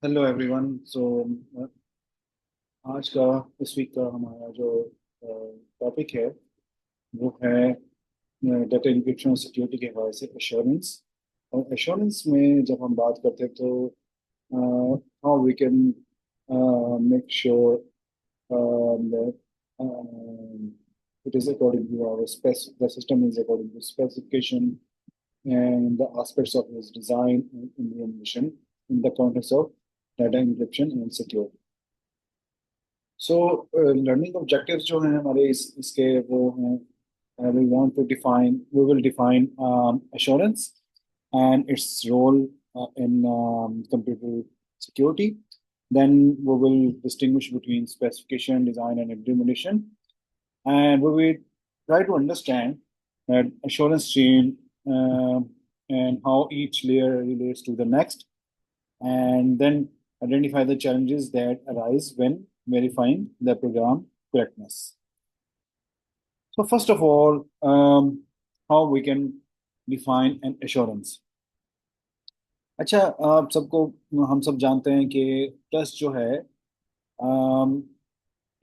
Hello everyone. आज का इस वीक का हमारा जो टॉपिक है वो है डेटा इंक्रिप्शन और सिक्योरिटी के हवाले से एश्योरेंस। और एश्योरेंस में जब हम बात करते हैं तो how we can make sure that it is according to our the system is according to specification and the aspects of its design and implementation in the context of data encryption and security. So learning objectives जो हैं हमारे इसके वो हैं, we want to define we will define assurance and its role in computer security. Then we will distinguish between specification, design, and implementation. And we will try to understand that assurance chain and how each layer relates to the next, and then identify the challenges that arise when verifying the program correctness. So first of all, how we can define an assurance. अच्छा, आप सबको हम सब जानते हैं कि trust जो है, अम,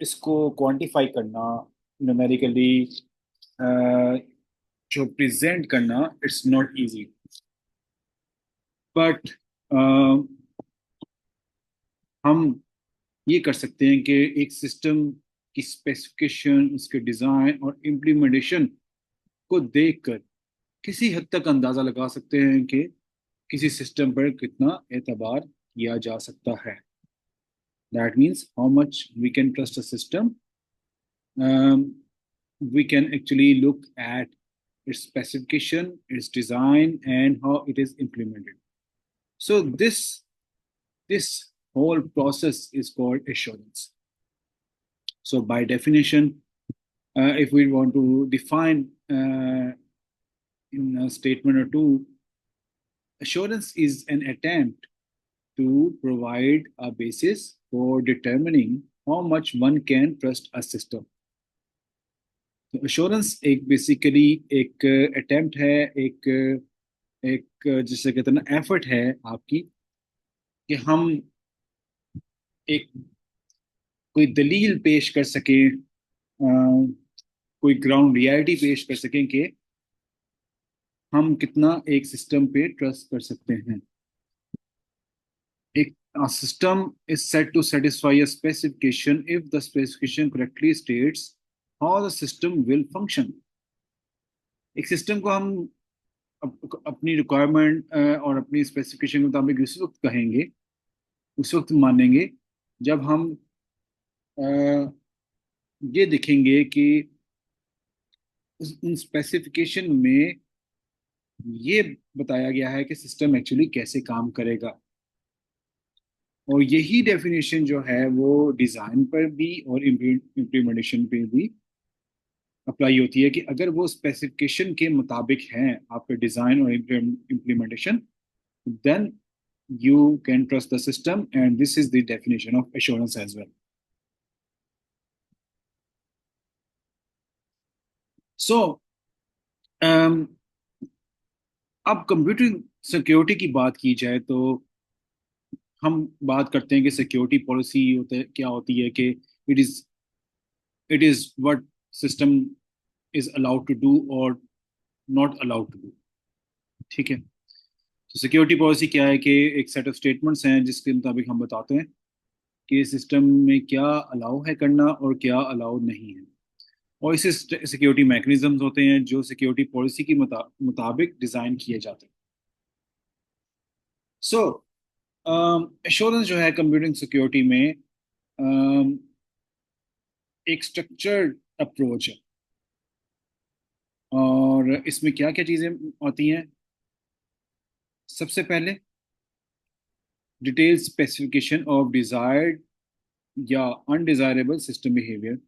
इसको क्वांटिफाई करना न्यूमेरिकली, जो प्रेजेंट करना, इट्स नॉट इजी। बट हम ये कर सकते हैं कि एक सिस्टम की स्पेसिफिकेशन, उसके डिजाइन और इम्प्लीमेंटेशन को देखकर किसी हद तक अंदाजा लगा सकते हैं कि किसी सिस्टम पर कितना एतबार किया जा सकता है। That means how much we can trust a system. we can actually look at its specification, its design, and how it is implemented. So this whole process is called assurance. So by definition, if we want to define in a statement or two, assurance is an attempt to provide a basis for determining how much one can trust a system. तो assurance एक basically एक attempt है, एक एक जिसे कहते हैं ना, एफर्ट है आपकी, कि हम एक कोई दलील पेश कर सकें, कोई ग्राउंड रियलिटी पेश कर सकें कि हम कितना एक सिस्टम पे ट्रस्ट कर सकते हैं। एक system is said to satisfy a specification if the specification correctly states how the system will function. एक सिस्टम को हम अपनी रिक्वायरमेंट और अपनी स्पेसिफिकेशन के मुताबिक उस वक्त कहेंगे, उस वक्त मानेंगे जब हम ये देखेंगे कि उन स्पेसिफिकेशन में ये बताया गया है कि सिस्टम एक्चुअली कैसे काम करेगा। और यही डेफिनेशन जो है वो डिज़ाइन पर भी और इम्प्लीमेंटेशन पे भी अप्लाई होती है, कि अगर वो स्पेसिफिकेशन के मुताबिक हैं आपके डिज़ाइन और implementation, then you can trust the system, and this is the definition of assurance as well. So अब कंप्यूटर सिक्योरिटी की बात की जाए तो हम बात करते हैं कि सिक्योरिटी पॉलिसी होते क्या होती है, कि it is it is what system is allowed to do और नॉट अलाउड टू डू। ठीक है, तो सिक्योरिटी पॉलिसी क्या है, कि एक सेट ऑफ स्टेटमेंट्स हैं जिसके मुताबिक हम बताते हैं कि सिस्टम में क्या अलाउ है करना और क्या अलाउ नहीं है। और इसे सिक्योरिटी मैकेनिज्म्स होते हैं जो सिक्योरिटी पॉलिसी के मुताबिक डिजाइन किए जाते हैं। सो एश्योरेंस जो है कंप्यूटिंग सिक्योरिटी में एक स्ट्रक्चर्ड अप्रोच है। और इसमें क्या क्या चीजें आती हैं? सबसे पहले डिटेल स्पेसिफिकेशन ऑफ डिजायर्ड या अनडिजायरेबल सिस्टम बिहेवियर।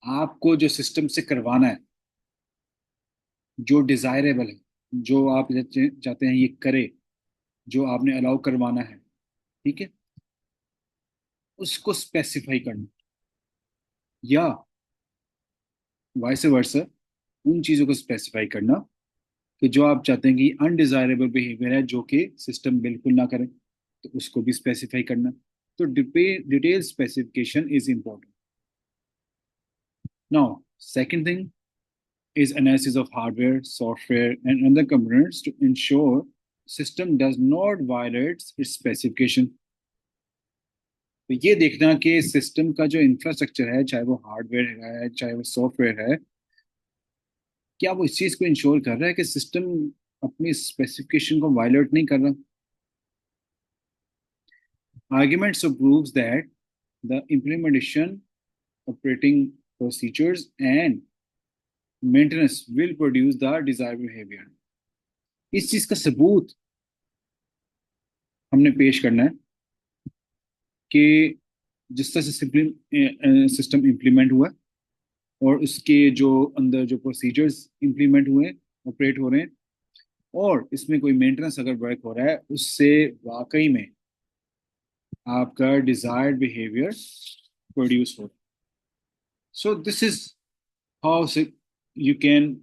आपको जो सिस्टम से करवाना है, जो डिजायरेबल है, जो आप चाहते हैं ये करे, जो आपने अलाउ करवाना है, ठीक है, उसको स्पेसिफाई करना, या वाइस वर्सा उन चीज़ों को स्पेसिफाई करना कि जो आप चाहते हैं कि अनडिजायरेबल बिहेवियर है, जो कि सिस्टम बिल्कुल ना करे। तो उसको भी स्पेसिफाई करना। तो detail specification is important. Now second thing is analysis of hardware, software, and other components to ensure system does not violate its specification. तो ये देखना कि सिस्टम का जो इंफ्रास्ट्रक्चर है, चाहे वो हार्डवेयर है चाहे वो सॉफ्टवेयर है, क्या वो इस चीज को इंश्योर कर रहा है कि सिस्टम अपनी स्पेसिफिकेशन को वायलेट नहीं कर रहा। Argument so proves that the implementation operating procedures and maintenance will produce the desired behaviour. इस चीज का सबूत हमने पेश करना है कि जिस तरह से सिस्टम इम्प्लीमेंट हुआ और उसके जो अंदर जो प्रोसीजर्स इम्प्लीमेंट हुए, ऑपरेट हो रहे हैं, और इसमें कोई मेंटेनेंस अगर वर्क हो रहा है, उससे वाकई में आपका डिजायर्ड बिहेवियर प्रोड्यूस हो। So this is how you can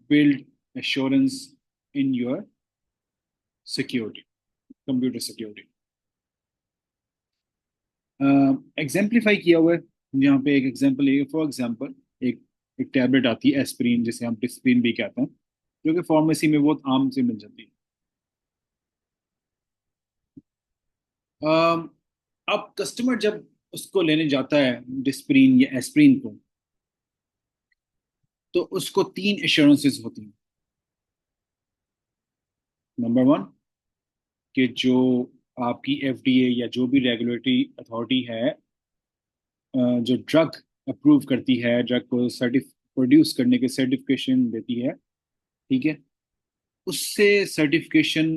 build assurance in your security, computer security। Exemplify किया हुआ है यहाँ पे। एक एग्जांपल है, फॉर एग्जांपल एक एक टैबलेट आती है एस्प्रिन, जिसे हम डिस्प्रिन भी कहते हैं, जो कि फार्मेसी में बहुत आम से मिल जाती है। अब कस्टमर जब उसको लेने जाता है डिस्प्रिन या एस्प्रिन को, तो उसको 3 एश्योरेंसेस होती हैं। नंबर 1 कि जो आपकी एफडीए या जो भी रेगुलेटरी अथॉरिटी है, जो ड्रग अप्रूव करती है, ड्रग को सर्टिफ प्रोड्यूस करने के सर्टिफिकेशन देती है, ठीक है, उससे सर्टिफिकेशन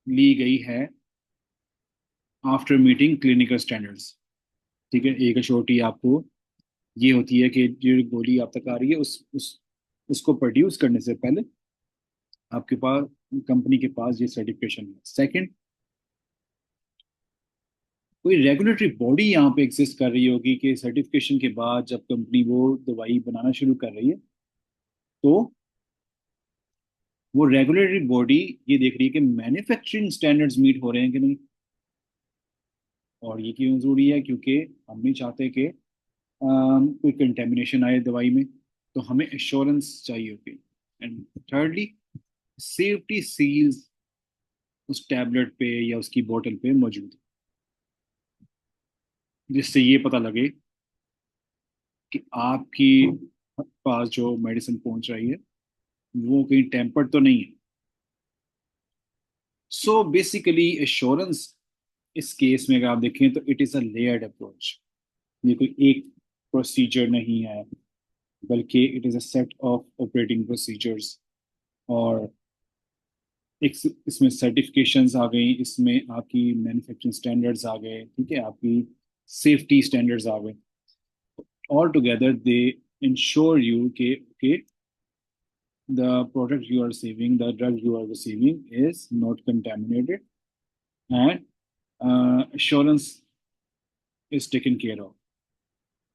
ली गई है आफ्टर मीटिंग क्लिनिकल स्टैंडर्ड्स। ठीक है, एक अश्योरिटी आपको ये होती है कि जो गोली आप तक आ रही है, उसको प्रोड्यूस करने से पहले आपके पास, कंपनी के पास ये सर्टिफिकेशन है। सेकंड, कोई रेगुलेटरी बॉडी यहाँ पे एग्जिस्ट कर रही होगी कि सर्टिफिकेशन के बाद जब कंपनी वो दवाई बनाना शुरू कर रही है, तो वो रेगुलेटरी बॉडी ये देख रही है कि मैन्युफैक्चरिंग स्टैंडर्ड्स मीट हो रहे हैं कि नहीं। और ये क्यों जरूरी है? क्योंकि हम नहीं चाहते कि कोई कंटेमिनेशन आए दवाई में, तो हमें एश्योरेंस चाहिए होती है। एंड थर्डली, सेफ्टी सील्स उस टैबलेट पे या उसकी बोतल पे मौजूद है, जिससे ये पता लगे कि आपकी पास जो मेडिसिन पहुंच रही है वो कहीं टेम्पर्ड तो नहीं है। सो बेसिकली एश्योरेंस इस केस में अगर आप देखें तो it is a layered approach. ये कोई एक प्रोसीजर नहीं है, बल्कि it is a set of operating procedures. और एक इसमें सर्टिफिकेशंस आ गई, इसमें आपकी मैन्युफैक्चरिंग स्टैंडर्ड्स आ गए, ठीक है, आपकी सेफ्टी स्टैंडर्ड्स आ गए। All together they ensure you के the product you are receiving, the drug you are receiving is not contaminated, and assurance is taken care of।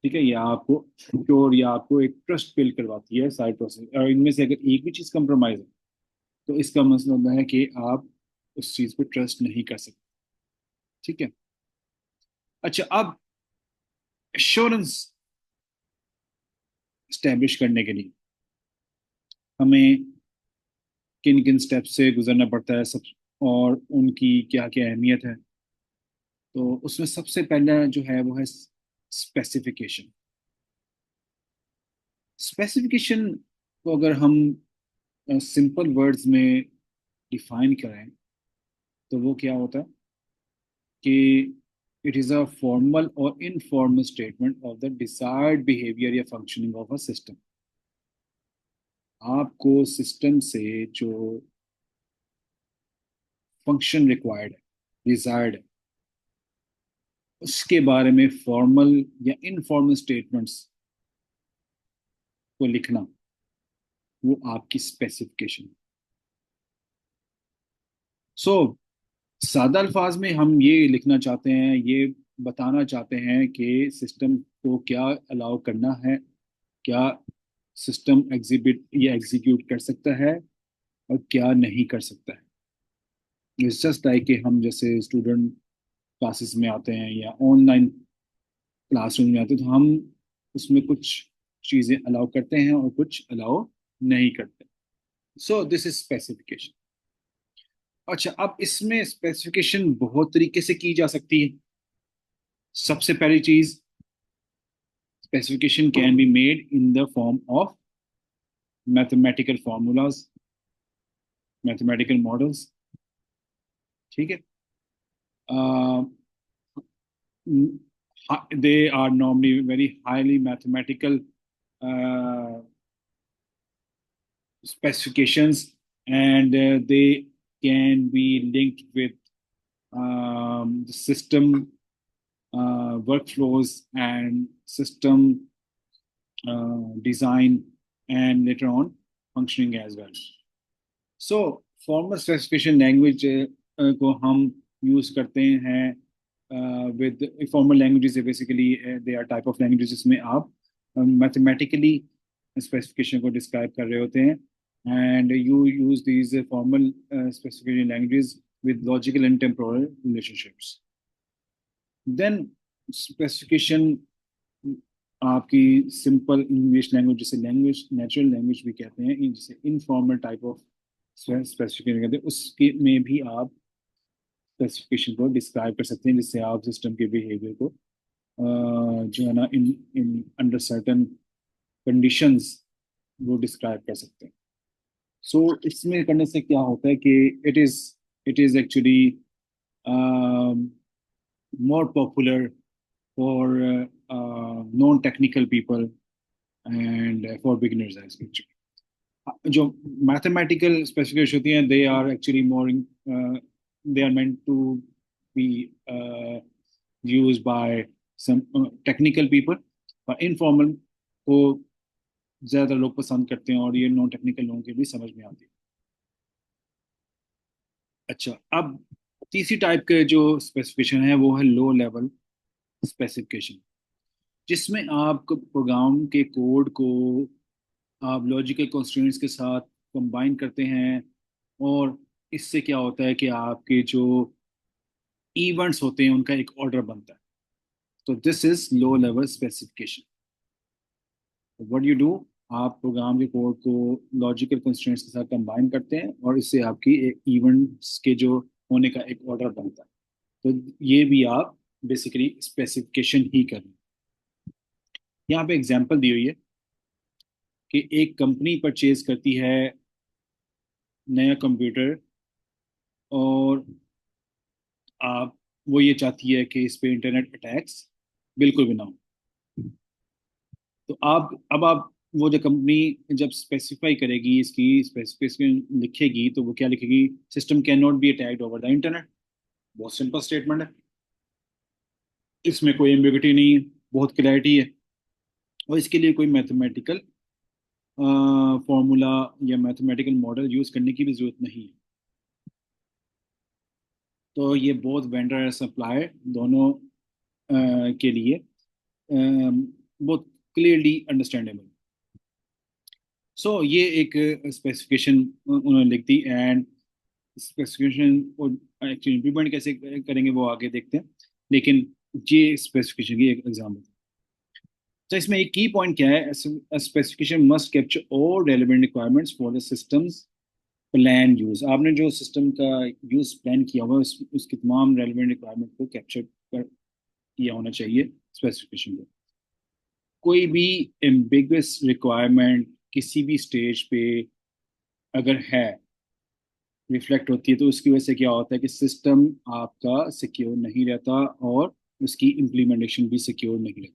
ठीक है, ये आपको श्योर या आपको एक ट्रस्ट बिल्ड करवाती है सारी प्रोसेस। और इनमें से अगर एक भी चीज़ कंप्रोमाइज है, तो इसका मतलब है कि आप उस चीज़ पे ट्रस्ट नहीं कर सकते। ठीक है। अच्छा, अब एश्योरेंस स्टैब्लिश करने के लिए हमें किन किन स्टेप से गुजरना पड़ता है सब, और उनकी क्या क्या अहमियत है। तो उसमें सबसे पहला जो है वो है स्पेसिफिकेशन। स्पेसिफिकेशन को अगर हम सिंपल वर्ड्स में डिफाइन करें, तो वो क्या होता है कि इट इज़ अ फॉर्मल और informal statement of the desired behaviour या फंक्शनिंग ऑफ अ सिस्टम। आपको सिस्टम से जो फंक्शन रिक्वायर्ड है, डिजायर्ड है, उसके बारे में फॉर्मल या इनफॉर्मल स्टेटमेंट्स को लिखना, वो आपकी स्पेसिफिकेशन। सो सादा अल्फाज में हम ये लिखना चाहते हैं, ये बताना चाहते हैं कि सिस्टम को क्या अलाउ करना है, क्या सिस्टम एग्जिबिट या एग्जीक्यूट कर सकता है और क्या नहीं कर सकता है। इट्स जस्ट लाइक कि हम जैसे स्टूडेंट क्लासेस में आते हैं या ऑनलाइन क्लासरूम में आते हैं, तो हम उसमें कुछ चीज़ें अलाउ करते हैं और कुछ अलाउ नहीं करते। So this is specification. अच्छा, अब इसमें स्पेसिफिकेशन बहुत तरीके से की जा सकती है। सबसे पहली चीज, specification can be made in the form of mathematical formulas, mathematical models. ठीक है। They are normally very highly mathematical specifications, and they can be linked with the system workflows and system design, and later on functioning as well. So formal specification language को हम use करते हैं with formal languages है basically they are type of languages जिसमें आप mathematically specification को describe कर रहे होते हैं, and you use these formal specification languages with logical and temporal relationships. Then specification आपकी सिंपल इंग्लिश लैंग्वेज, जिसे लैंग्वेज नेचुरल लैंग्वेज भी कहते हैं, जिसे इनफॉर्मल टाइप ऑफ स्पेसिफिकेशन कहते हैं, उसके में भी आप स्पेसिफिकेशन को डिस्क्राइब कर सकते हैं, जिससे आप सिस्टम के बिहेवियर को जो है ना इन इन अंडर सर्टन कंडीशंस वो डिस्क्राइब कर सकते हैं। सो इसमें करने से क्या होता है कि it is actually more popular for non technical people and for beginners actually. जो मैथमेटिकल स्पेसिफिकेशन होती हैं, they are actually more, they are meant to be used by some technical people, और इनफॉर्मल को ज्यादा लोग पसंद करते हैं, और ये नॉन टेक्निकल लोगों के भी समझ में आती है। अच्छा, अब तीसरी टाइप के जो स्पेसिफिकेशन है वो है लो लेवल स्पेसिफिकेशन, जिसमें आप प्रोग्राम के कोड को आप लॉजिकल कंस्ट्रेंट्स के साथ कंबाइन करते हैं, और इससे क्या होता है कि आपके जो इवेंट्स होते हैं उनका एक ऑर्डर बनता है। तो this is low level specification. What you do, आप प्रोग्राम के कोड को लॉजिकल कंस्ट्रेंट्स के साथ कंबाइन करते हैं, और इससे आपकी इवेंट्स के जो होने का एक ऑर्डर बनता है। तो ये भी आप बेसिकली स्पेसिफिकेशन ही कर रहे हैं। यहाँ पे एग्जांपल दी हुई है कि एक कंपनी परचेज करती है नया कंप्यूटर, और आप वो ये चाहती है कि इस पे इंटरनेट अटैक्स बिल्कुल भी ना हो। तो आप अब आप वो जो कंपनी जब स्पेसिफाई करेगी, इसकी स्पेसिफिकेशन लिखेगी, तो वो क्या लिखेगी? System can not be attacked over the internet. बहुत सिंपल स्टेटमेंट है, इसमें कोई एम्बिग्युइटी नहीं है, बहुत क्लैरिटी है, और इसके लिए कोई मैथमेटिकल फॉर्मूला या मैथमेटिकल मॉडल यूज करने की भी जरूरत नहीं है। तो ये बोथ वेंडर और सप्लायर दोनों के लिए बहुत क्लियरली अंडरस्टैंडेबल। सो ये एक स्पेसिफिकेशन उन्होंने लिख दी, एंड स्पेसिफिकेशन को एक्चुअली इम्प्लीमेंट कैसे करेंगे वो आगे देखते हैं, लेकिन ये स्पेसिफिकेशन की एक एग्जाम्पल। तो इसमें एक की पॉइंट क्या है? Specification must capture all relevant requirements for the systems plan use. आपने जो सिस्टम का यूज प्लान किया हुआ है उसकी तमाम रेलेवेंट रिक्वायरमेंट को कैप्चर कर किया होना चाहिए स्पेसिफिकेशन को। कोई भी एम्बिगुअस रिक्वायरमेंट किसी भी स्टेज पे अगर है, रिफ्लेक्ट होती है, तो उसकी वजह से क्या होता है कि सिस्टम आपका सिक्योर नहीं रहता, और उसकी इम्प्लीमेंटेशन भी सिक्योर नहीं रहती।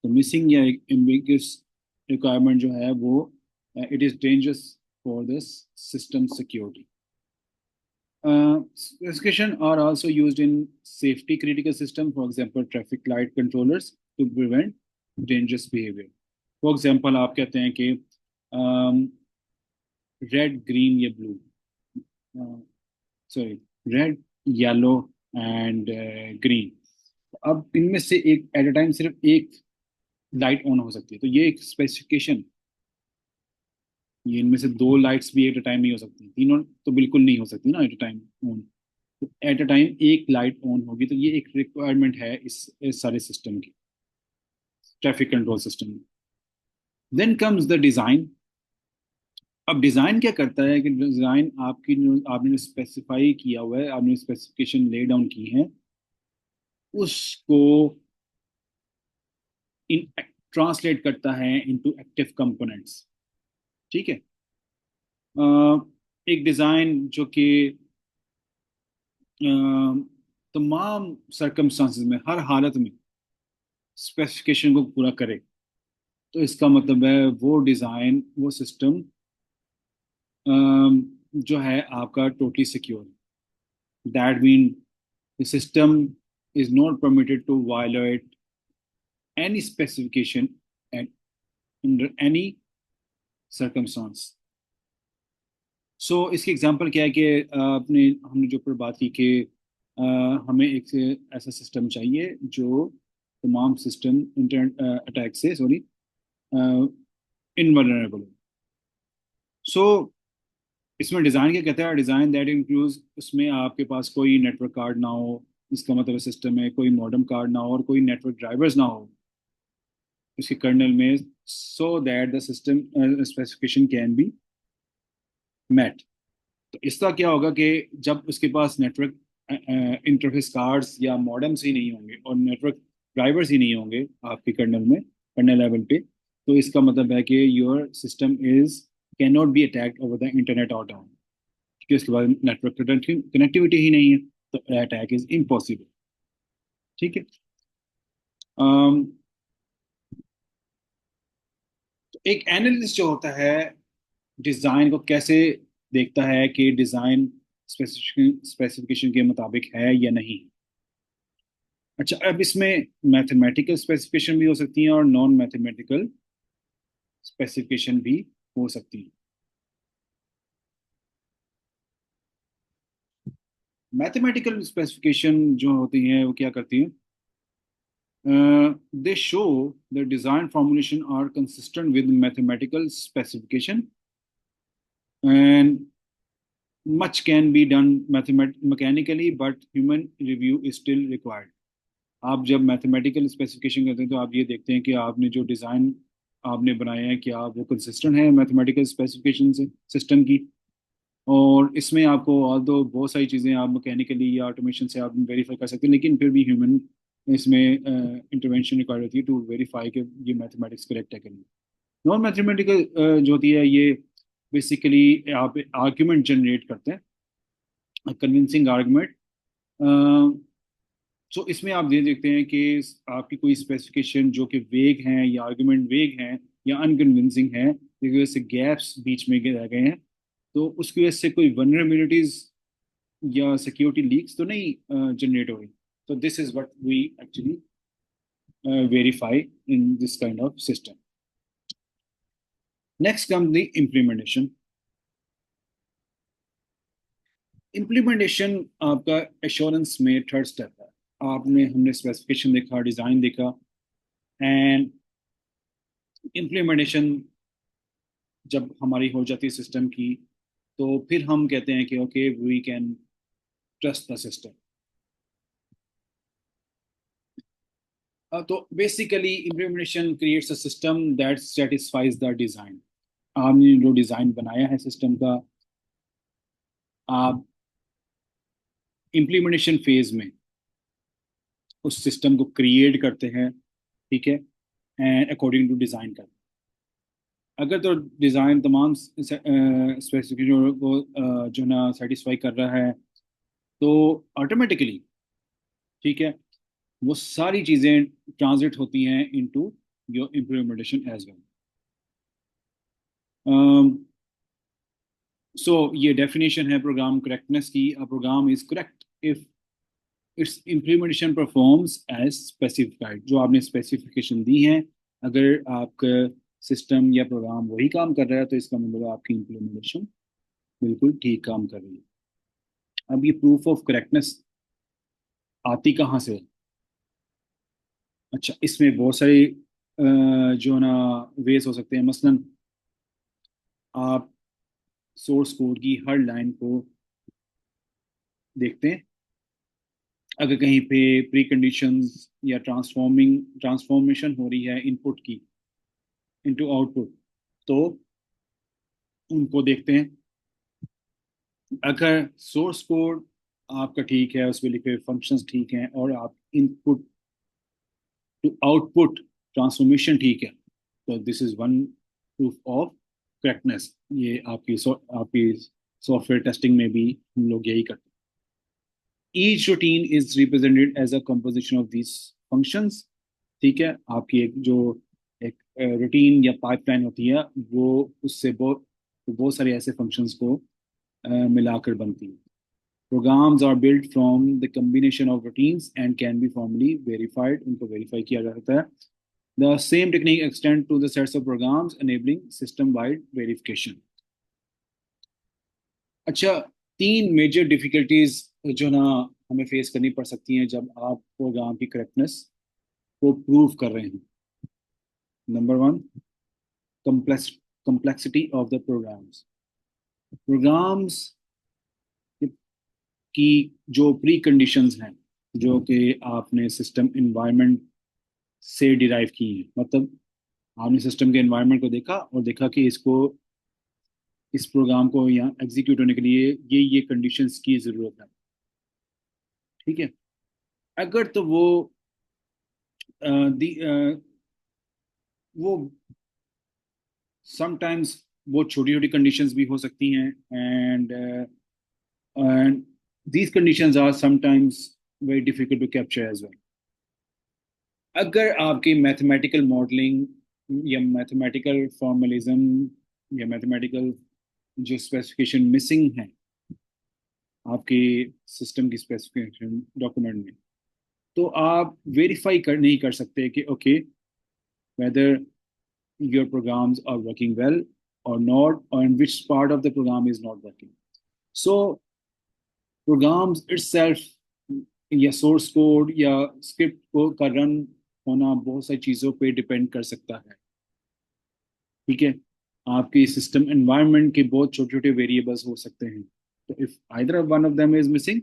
तो मिसिंग या एम्बिगुअस रिक्वायरमेंट जो है वो it is dangerous for this system security. Specification are also used in safety critical system, for example traffic light controllers, to prevent dangerous behavior. For example आप कहते हैं कि रेड ग्रीन या blue, sorry red yellow and green, अब इनमें से एक at a time सिर्फ एक लाइट ऑन हो सकती है। तो ये एक स्पेसिफिकेशन, ये इनमें से दो लाइट्स भी एट अ टाइम नहीं हो सकती, तीनों तो बिल्कुल नहीं हो सकती ना at a time on. At a time एक लाइट ऑन होगी, तो ये एक रिक्वायरमेंट है इस सारे सिस्टम की, ट्रैफिक कंट्रोल सिस्टम में। Then comes the design. अब डिज़ाइन क्या करता है कि डिज़ाइन आपकी जो आपने स्पेसिफाई किया हुआ है, आपने स्पेसिफिकेशन ले डाउन की है, उसको इन ट्रांसलेट करता है इनटू एक्टिव कंपोनेंट्स। ठीक है। एक डिज़ाइन जो कि तमाम सरकमस्टांसिस में, हर हालत में स्पेसिफिकेशन को पूरा करे, तो इसका मतलब है वो डिज़ाइन, वो सिस्टम जो है आपका totally secure. That mean the system is not permitted to violate any specification at under any circumstance. So इसकी एग्जांपल क्या है कि अपने हमने जो ऊपर बात की कि हमें एक ऐसा सिस्टम चाहिए जो तमाम सिस्टम इंटरनेट अटैक से, सॉरी, इनवल्नरेबल हो। सो इसमें डिज़ाइन क्या कहता है? डिज़ाइन दैट इंक्लूड्स, उसमें आपके पास कोई नेटवर्क कार्ड ना हो, इसका मतलब सिस्टम में कोई मॉडेम कार्ड ना हो और कोई नेटवर्क ड्राइवर्स ना हो इसके कर्नल में, so that the system specification can be met. तो इसका क्या होगा कि जब उसके पास नेटवर्क इंटरफेस कार्ड्स या मॉडेम्स ही नहीं होंगे और नेटवर्क ड्राइवर्स ही नहीं होंगे आपके कर्नल में, कर्नल लेवल पे, तो इसका मतलब है कि your system is can not be attacked over the internet और डाउन, क्योंकि उसके बाद नेटवर्क कनेक्टिविटी ही नहीं है, तो अटैक इज इम्पॉसिबल। ठीक है। अम, तो एक एनालिस्ट जो होता है डिज़ाइन को कैसे देखता है कि डिज़ाइन स्पेसिफिकेशन के मुताबिक है या नहीं। अच्छा, अब इसमें मैथमेटिकल स्पेसिफिकेशन भी हो सकती हैं और नॉन मैथमेटिकल स्पेसिफिकेशन भी हो सकती है। मैथमेटिकल स्पेसिफिकेशन जो होती हैं वो क्या करती हैं? They show the design formulation are consistent with mathematical specification and much can be done mechanically but human review is still required. आप जब मैथमेटिकल स्पेसिफिकेशन करते हैं तो आप ये देखते हैं कि आपने जो डिज़ाइन आपने बनाया है क्या वो कंसिस्टेंट है मैथमेटिकल स्पेसिफिकेशन से, सिस्टम की। और इसमें आपको ऑल दो बहुत सारी चीज़ें आप मैकेनिकली या ऑटोमेशन से आप वेरीफाई कर सकते हैं, लेकिन फिर भी ह्यूमन इसमें इंटरवेंशन रिक्वायर्ड होती है टू वेरीफाई कि ये मैथमेटिक्स करेक्ट है कि नहीं। नॉन मैथमेटिकल जो होती है ये बेसिकली आप आर्ग्यूमेंट जनरेट करते हैं, कन्विंसिंग आर्ग्यूमेंट। सो इसमें आप ये देखते हैं कि आपकी कोई स्पेसिफिकेशन जो कि वेग हैं या आर्गुमेंट वेग हैं या अनकन्विंसिंग है, जिसकी वजह से गैप्स बीच में रह गए हैं, तो उसकी वजह से कोई वनरेबिलिटीज या सिक्योरिटी लीक्स तो नहीं जनरेट हो रही। तो this is what we actually verify in this kind of system. Next come the implementation. Implementation आपका एश्योरेंस में थर्ड स्टेप है। आपने हमने स्पेसिफिकेशन देखा, डिज़ाइन देखा, एंड इम्प्लीमेंटेशन जब हमारी हो जाती है सिस्टम की, तो फिर हम कहते हैं कि okay we can trust the system. तो basically implementation creates a system that satisfies the design. आपने जो डिज़ाइन बनाया है सिस्टम का, आप इम्प्लीमेंटेशन फेज में उस सिस्टम को क्रिएट करते हैं। ठीक है। एंड अकॉर्डिंग टू डिज़ाइन करते हैं। अगर तो डिज़ाइन तमाम स्पेसिफिकेशन को जो ना सेटिस्फाई कर रहा है, तो ऑटोमेटिकली, ठीक है, वो सारी चीजें ट्रांजिट होती हैं into your implementation as well. So ये डेफिनेशन है प्रोग्राम करेक्टनेस की। A program is correct if its implementation performs as specified. जो आपने स्पेसिफिकेशन दी है, अगर आपका सिस्टम या प्रोग्राम वही काम कर रहा है, तो इसका मतलब आपकी इम्प्लीमेंटेशन बिल्कुल ठीक काम कर रही है। अब ये प्रूफ ऑफ करेक्टनेस आती कहाँ से? अच्छा, इसमें बहुत सारे जो ना वेज हो सकते हैं। मसलन आप सोर्स कोड की हर लाइन को देखते हैं, अगर कहीं पे प्री कंडीशंस या ट्रांसफॉर्मेशन हो रही है इनपुट की इनटू आउटपुट, तो उनको देखते हैं। अगर सोर्स कोड आपका ठीक है, उसमें लिखे हुए फंक्शंस ठीक हैं, और आप इनपुट टू आउटपुट ट्रांसफॉर्मेशन ठीक है, तो this is one proof of correctness. ये आपकी सॉफ्टवेयर टेस्टिंग में भी हम लोग यही करते हैं। Each routine is represented as a composition of these functions. ठीक है, आपकी एक रूटीन या पाइपलाइन होती है, वो उससे बहुत सारे ऐसे फंक्शंस को मिलाकर बनती है। Programs are built from the combination of routines and can be formally verified. उनको verify किया जा सकता है। The same technique extend to the sets of programs enabling system-wide verification. अच्छा, तीन मेजर डिफिकल्टीज जो ना हमें फेस करनी पड़ सकती हैं जब आप प्रोग्राम की करेक्टनेस को प्रूव कर रहे हैं। Number one, complex complexity of the programs की जो प्री कंडीशंस हैं, जो कि आपने सिस्टम इन्वायरमेंट से डिराइव की है, मतलब आपने सिस्टम के एनवायरनमेंट को देखा और देखा कि इस प्रोग्राम को यहाँ एग्जीक्यूट होने के लिए ये कंडीशंस की जरूरत है। ठीक है, अगर तो अ, वो समटाइम्स वो छोटी छोटी कंडीशंस भी हो सकती हैं, and and these conditions are sometimes very difficult to capture as well. अगर आपकी मैथमेटिकल मॉडलिंग या मैथमेटिकल फॉर्मलिज्म या मैथमेटिकल जो स्पेसिफिकेशन मिसिंग है आपके सिस्टम की स्पेसिफिकेशन डॉक्यूमेंट में, तो आप वेरीफाई नहीं कर सकते कि okay whether your programs are working well और नॉट, और in which part of the program is not working. So programs itself या सोर्स कोड या स्क्रिप्ट को का रन होना बहुत सारी चीज़ों पे डिपेंड कर सकता है। ठीक है, आपके सिस्टम एनवायरनमेंट के बहुत छोटे छोटे वेरिएबल्स हो सकते हैं, तो if either one of them is missing,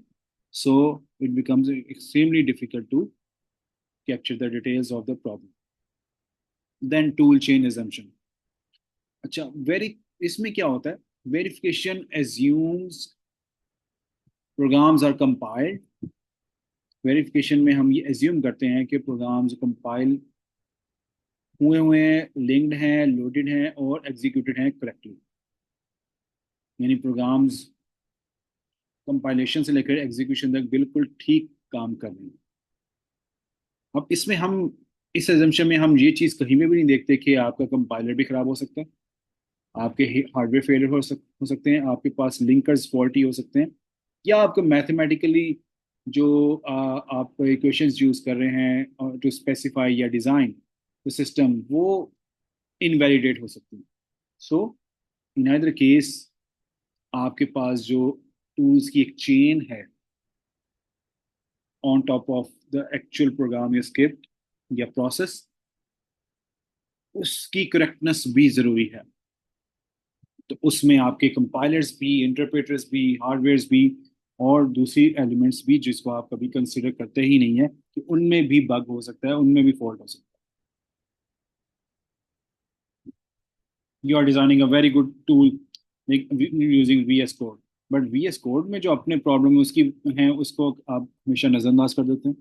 so it becomes extremely difficult to capture the details of the problem. Then tool chain assumption. अच्छा, वेरी इसमें क्या होता है, verification assumes programs are compiled. Verification में हम ये एज्यूम करते हैं कि प्रोग्राम्स कंपाइल हुए हैं, लिंक्ड हैं, लोडेड हैं और एग्जीक्यूटेड हैं करेक्टली, यानी प्रोग्राम्स कंपाइलेशन से लेकर एग्जीक्यूशन तक बिल्कुल ठीक काम कर रहे हैं। अब इसमें हम इस एजम्पशन में हम ये चीज़ कहीं में भी नहीं देखते कि आपका कंपाइलर भी खराब हो सकता है, आपके हार्डवेयर फेलियर हो सकते हैं, आपके पास लिंकर्स फॉल्टी हो सकते हैं, या आपको मैथमेटिकली जो आप इक्वेशंस यूज कर रहे हैं टू स्पेसिफाई या डिजाइन द सिस्टम, वो इनवैलिडेट हो सकती है। सो इन आइदर केस आपके पास जो टूल्स की एक चेन है on top of the actual program या स्क्रिप्ट या प्रोसेस, उसकी करेक्टनेस भी जरूरी है। तो उसमें आपके कंपाइलर्स भी, इंटरप्रेटर्स भी, हार्डवेयर्स भी और दूसरी एलिमेंट्स भी जिसको आप कभी कंसिडर करते ही नहीं है कि उनमें भी बग हो सकता है, उनमें भी फॉल्ट हो सकता है। You are designing a very good tool using V S Code, but V S Code में जो अपने प्रॉब्लम उसकी है उसको आप हमेशा नजरअंदाज कर देते हैं।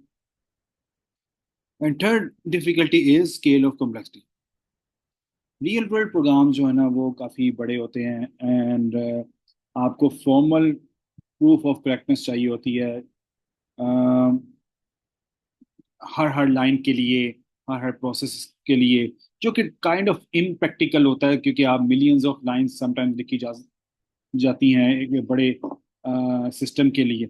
And third difficulty is scale of complexity. Real world program जो है ना वो काफ़ी बड़े होते हैं, एंड आपको फॉर्मल प्रूफ ऑफ करेक्टनेस चाहिए होती है हर हर लाइन के लिए, हर हर प्रोसेस के लिए, जो कि काइंड ऑफ इम्प्रैक्टिकल होता है, क्योंकि आप मिलियंस ऑफ लाइंस समटाइम्स लिखी जाती हैं एक बड़े सिस्टम के लिए।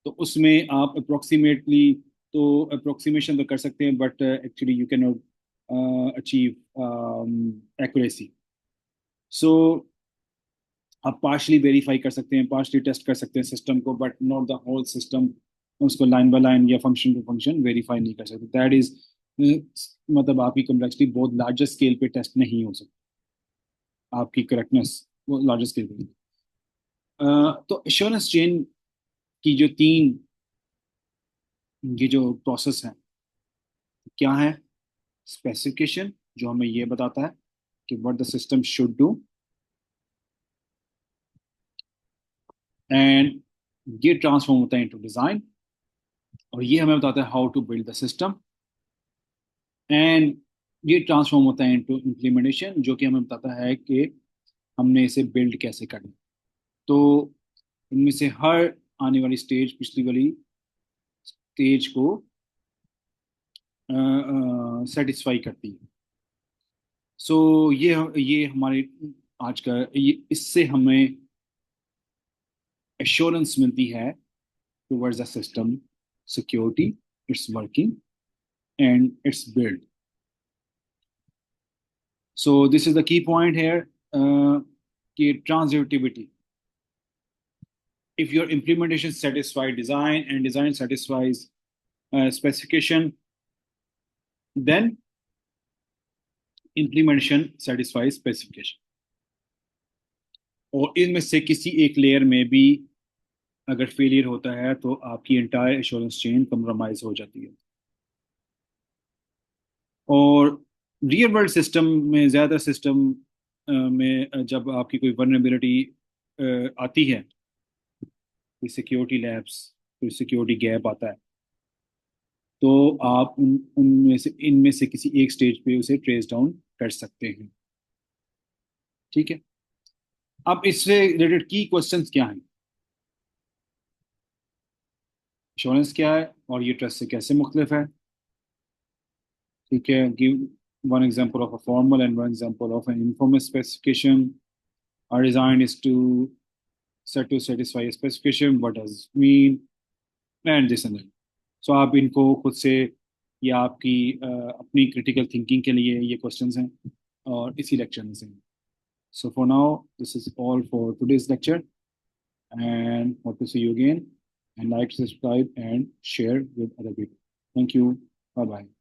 तो उसमें आप अप्रोक्सीमेटली तो अप्रोक्सीमेशन तो कर सकते हैं, but actually you can not achieve accuracy. So आप पार्शली वेरीफाई कर सकते हैं, पार्शली टेस्ट कर सकते हैं सिस्टम को, but not the whole system. उसको लाइन बाय लाइन या फंक्शन टू फंक्शन वेरीफाई नहीं कर सकते। दैट इज मतलब आपकी कम्प्लेक्सिटी बहुत लार्जर स्केल पे टेस्ट नहीं हो सकती, आपकी करेक्टनेस वो लार्जर स्केल पे। तो एश्योरेंस चेन की जो तीन ये जो प्रोसेस है क्या है? स्पेसिफिकेशन जो हमें ये बताता है कि what the system should do, and ये ट्रांसफॉर्म होता है इनटू डिजाइन, और ये हमें बताता है how to build the system, and ये ट्रांसफॉर्म होता है इनटू इम्प्लीमेंटेशन जो कि हमें बताता है कि हमने इसे बिल्ड कैसे करना। तो इनमें से हर आने वाली स्टेज पिछली वाली स्टेज को सेटिस्फाई करती है। सो ये हमारे आज का ये इससे हमें एश्योरेंस मिलती है towards the system security, it's working and it's build. So this is the key point here कि transitivity, if your implementation satisfies design and design satisfies specification, then implementation satisfies specification। और इनमें से किसी एक layer में भी अगर failure होता है तो आपकी एंटायर एश्योरेंस चेन कम्प्रोमाइज हो जाती है। और रियल वर्ल्ड सिस्टम में ज़्यादा सिस्टम में जब आपकी कोई वल्नरेबिलिटी आती है, कोई सिक्योरिटी लैप्स, कोई सिक्योरिटी गैप आता है, तो आप उनमें से इनमें से किसी एक स्टेज पे उसे ट्रेस डाउन कर सकते हैं। ठीक है, अब इससे रिलेटेड की क्वेश्चंस क्या हैं? इंश्योरेंस क्या है और ये ट्रस्ट से कैसे मुख्तलिफ है? ठीक है, give one example of a formal and one example of an informal specification. Our design is to set to satisfy a specification, what does it mean, and this and that। सो आप इनको खुद से या आपकी अपनी क्रिटिकल थिंकिंग के लिए ये क्वेश्चंस हैं और इसी लेक्चर में से। So for now this is all for today's lecture, and hope to see you again, and like, subscribe and share with other people। Thank you, bye bye।